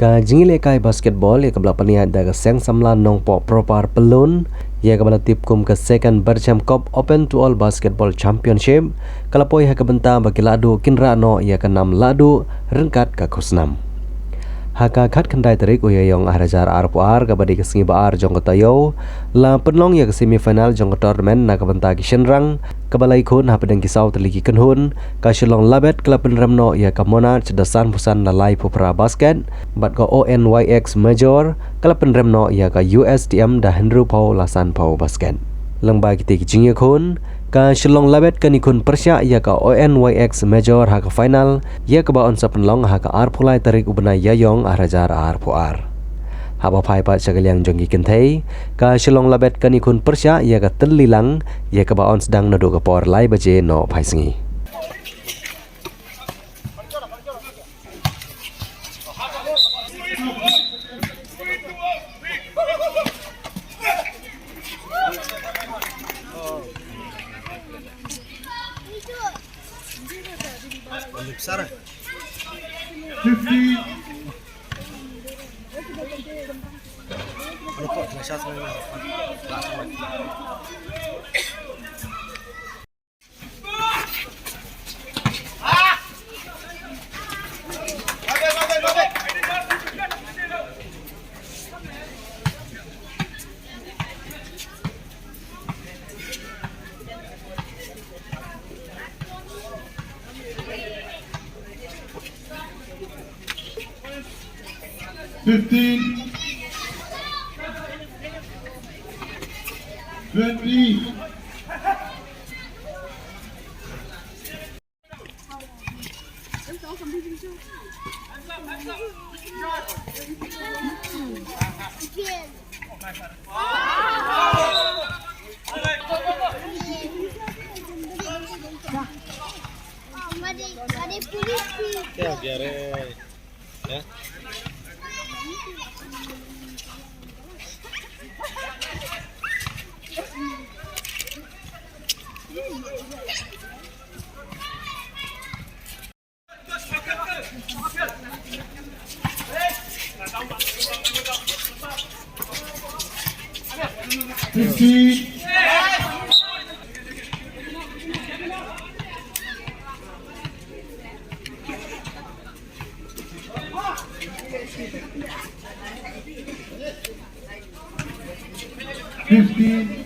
Ka jingile kai basketball ya kabla pania daga seng samla nong po propar pelun ya kabla tip kum ke second Bercham Cup Open to All Basketball Championship kala poi ha kabenta bagi ladu kinra no ya kenam ladu rengkat ka kusnam. Haka khat khandai tarik uyayong ahrajar arpuar kabadi kesingi baar jong katayo la penlong ya ke semifinal jong tournament na kabenta ki shenrang kabalai khun ha pedang kisau teliki kenhun ka shilong labet klub penremno ya ka monarch dasan pusan lalai pupra basket bat ko ONYX major klub penremno ya ka USDM da Henry Pau lasan Pau basket lengba kiti kijing khun ka shilong labet kani khun persya ya ka ONYX major ha ka final ya ka baon sa penlong ha ka arpulai tarik ubna yayong ahrajar arpuar haba phai pa chagaliang jongi kenthei ka shilong labet kani khun persya ya ka tellilang ya ka baon sedang nado ka por lai baje no phaisingi Sarah. 50. Fifteen, 20, Ya, biar ya. Fifteen.